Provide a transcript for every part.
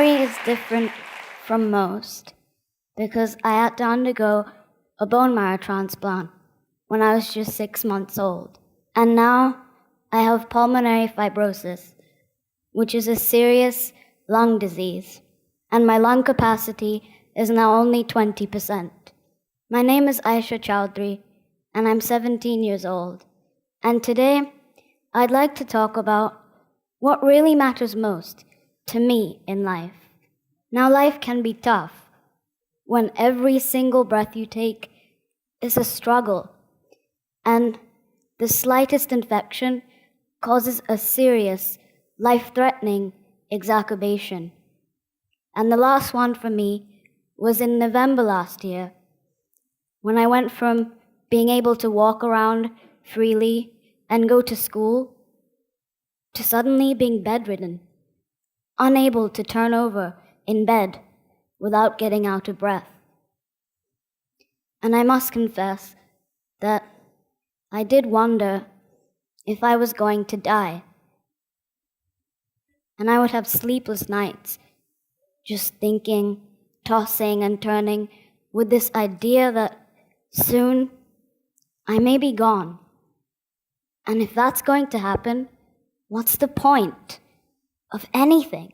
story is different from most because I had to undergo a bone marrow transplant when I was just 6 months old. And now I have pulmonary fibrosis, which is a serious lung disease, and my lung capacity is now only 20%. My name is Aisha Chaudhary, and I'm 17 years old. And today, I'd like to talk about what really matters most to me in life. Now, life can be tough when every single breath you take is a struggle, and the slightest infection causes a serious, life-threatening exacerbation. And the last one for me was in November last year, when I went from being able to walk around freely and go to school to suddenly being bedridden, unable to turn over in bed without getting out of breath. And I must confess that I did wonder if I was going to die. And I would have sleepless nights, just thinking, tossing and turning, with this idea that soon I may be gone. And if that's going to happen, what's the point of anything?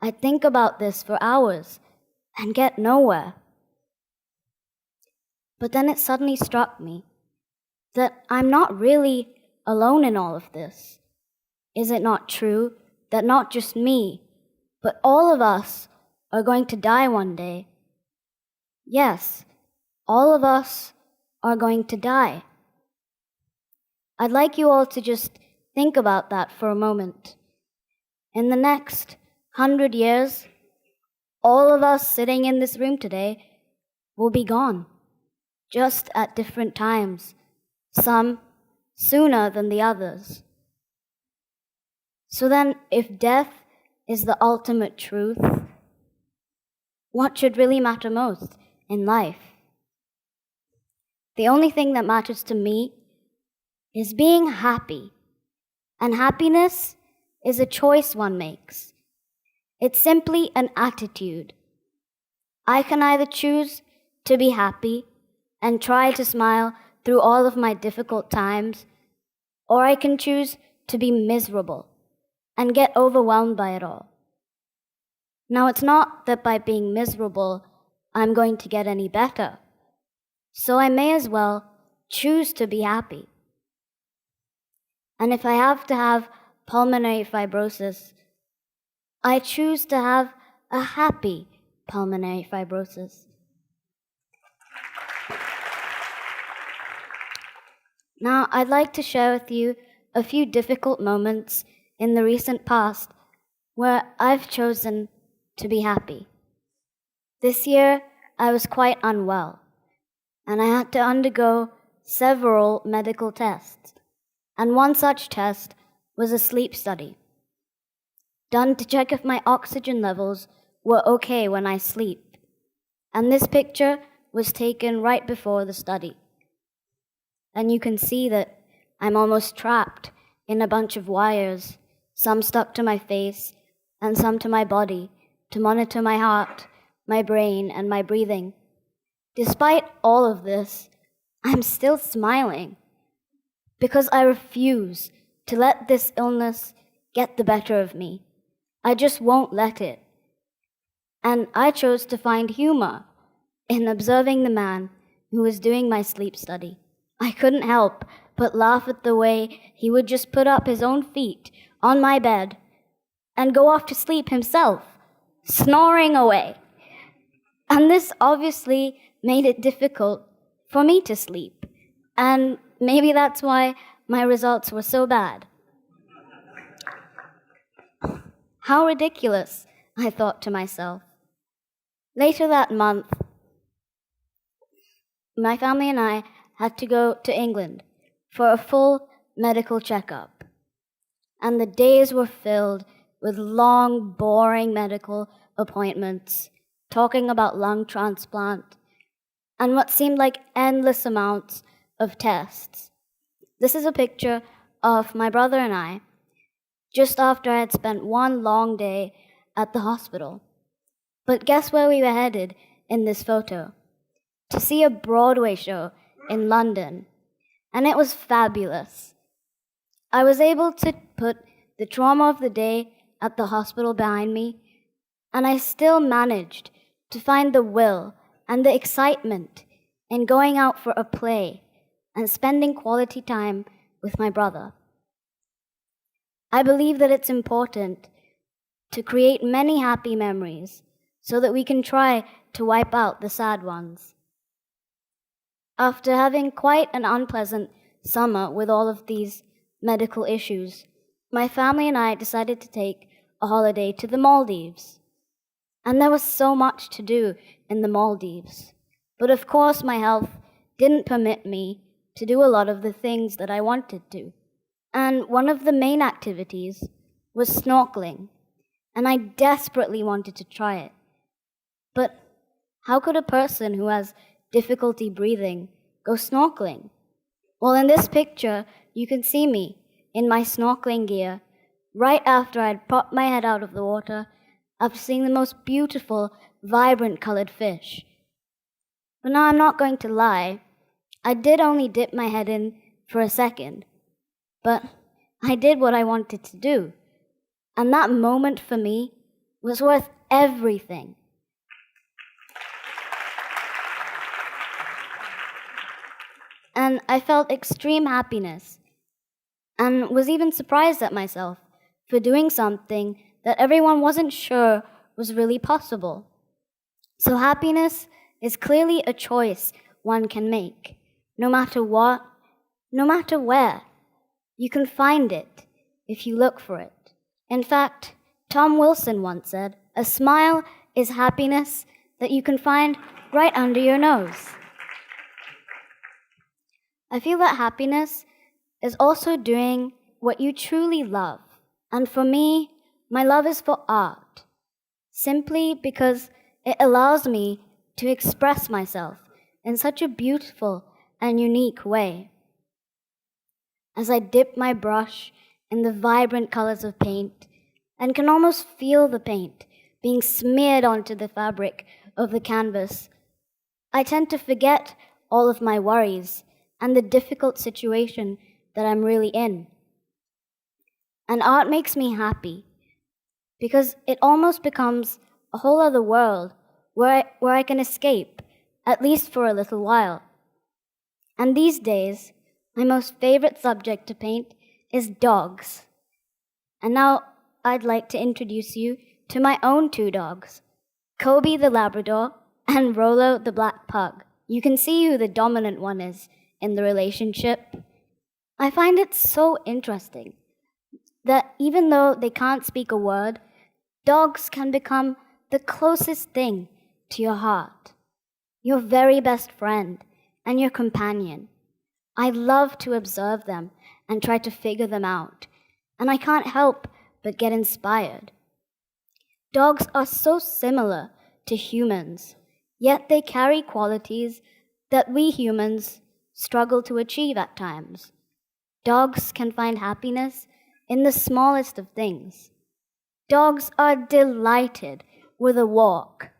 I'd think about this for hours and get nowhere. But then it suddenly struck me that I'm not really alone in all of this. Is it not true that not just me, but all of us are going to die one day? Yes, all of us are going to die. I'd like you all to just think about that for a moment. In the next 100 years, all of us sitting in this room today will be gone, just at different times, some sooner than the others. So then, if death is the ultimate truth, what should really matter most in life? The only thing that matters to me is being happy. And happiness is a choice one makes. It's simply an attitude. I can either choose to be happy and try to smile through all of my difficult times, or I can choose to be miserable and get overwhelmed by it all. Now, it's not that by being miserable, I'm going to get any better. So I may as well choose to be happy. And if I have to have pulmonary fibrosis, I choose to have a happy pulmonary fibrosis. Now, I'd like to share with you a few difficult moments in the recent past where I've chosen to be happy. This year, I was quite unwell, and I had to undergo several medical tests. And one such test was a sleep study, done to check if my oxygen levels were okay when I sleep. And this picture was taken right before the study. And you can see that I'm almost trapped in a bunch of wires, some stuck to my face and some to my body, to monitor my heart, my brain, and my breathing. Despite all of this, I'm still smiling because I refuse to let this illness get the better of me. I just won't let it. And I chose to find humor in observing the man who was doing my sleep study. I couldn't help but laugh at the way he would just put up his own feet on my bed and go off to sleep himself, snoring away. And this obviously made it difficult for me to sleep. And maybe that's why my results were so bad. How ridiculous, I thought to myself. Later that month, my family and I had to go to England for a full medical checkup. And the days were filled with long, boring medical appointments, talking about lung transplant, and what seemed like endless amounts of tests. This is a picture of my brother and I, just after I had spent one long day at the hospital. But guess where we were headed in this photo? To see a Broadway show in London. And it was fabulous. I was able to put the trauma of the day at the hospital behind me, and I still managed to find the will and the excitement in going out for a play and spending quality time with my brother. I believe that it's important to create many happy memories so that we can try to wipe out the sad ones. After having quite an unpleasant summer with all of these medical issues, my family and I decided to take a holiday to the Maldives. And there was so much to do in the Maldives. But of course, my health didn't permit me to do a lot of the things that I wanted to. And one of the main activities was snorkeling, and I desperately wanted to try it. But how could a person who has difficulty breathing go snorkeling? Well, in this picture, you can see me in my snorkeling gear right after I'd popped my head out of the water after seeing the most beautiful, vibrant colored fish. But now I'm not going to lie, I did only dip my head in for a second. But I did what I wanted to do. And that moment for me was worth everything. And I felt extreme happiness and was even surprised at myself for doing something that everyone wasn't sure was really possible. So happiness is clearly a choice one can make, no matter what, no matter where. You can find it if you look for it. In fact, Tom Wilson once said, "A smile is happiness that you can find right under your nose." I feel that happiness is also doing what you truly love. And for me, my love is for art, simply because it allows me to express myself in such a beautiful and unique way. As I dip my brush in the vibrant colors of paint and can almost feel the paint being smeared onto the fabric of the canvas, I tend to forget all of my worries and the difficult situation that I'm really in. And art makes me happy because it almost becomes a whole other world where I can escape, at least for a little while. And these days, my most favorite subject to paint is dogs. And now I'd like to introduce you to my own two dogs, Kobe the Labrador and Rolo the Black Pug. You can see who the dominant one is in the relationship. I find it so interesting that even though they can't speak a word, dogs can become the closest thing to your heart, your very best friend and your companion. I love to observe them and try to figure them out, and I can't help but get inspired. Dogs are so similar to humans, yet they carry qualities that we humans struggle to achieve at times. Dogs can find happiness in the smallest of things. Dogs are delighted with a walk,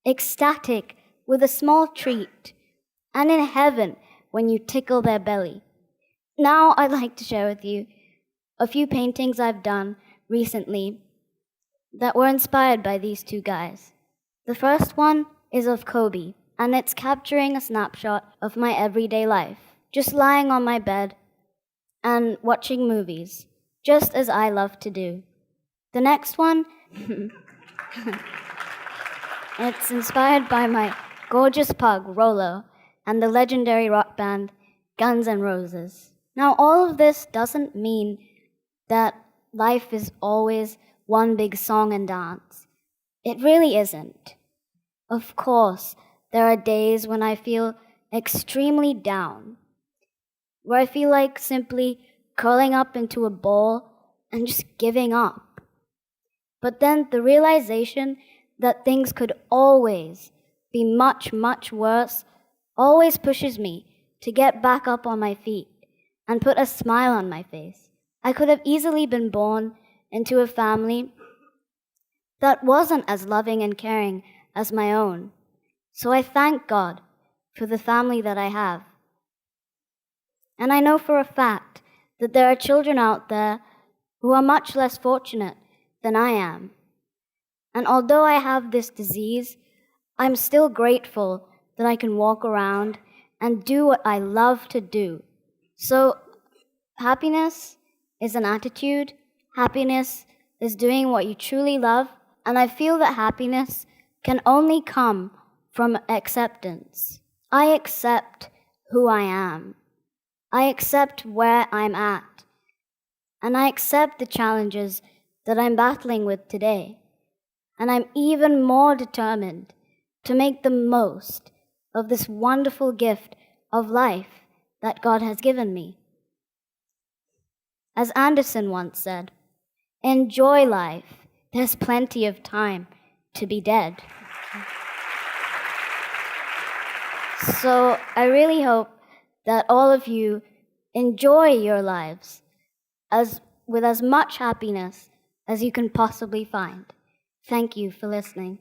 ecstatic with a small treat, and in heaven when you tickle their belly. Now I'd like to share with you a few paintings I've done recently that were inspired by these two guys. The first one is of Kobe, and it's capturing a snapshot of my everyday life, just lying on my bed and watching movies, just as I love to do. The next one, it's inspired by my gorgeous pug, Rolo, and the legendary rock band Guns N' Roses. Now, all of this doesn't mean that life is always one big song and dance. It really isn't. Of course, there are days when I feel extremely down, where I feel like simply curling up into a ball and just giving up. But then the realization that things could always be much, much worse always pushes me to get back up on my feet and put a smile on my face. I could have easily been born into a family that wasn't as loving and caring as my own. So I thank God for the family that I have. And I know for a fact that there are children out there who are much less fortunate than I am. And although I have this disease, I'm still grateful that I can walk around and do what I love to do. So happiness is an attitude. Happiness is doing what you truly love. And I feel that happiness can only come from acceptance. I accept who I am. I accept where I'm at. And I accept the challenges that I'm battling with today. And I'm even more determined to make the most of this wonderful gift of life that God has given me. As Anderson once said, enjoy life. There's plenty of time to be dead. So I really hope that all of you enjoy your lives with as much happiness as you can possibly find. Thank you for listening.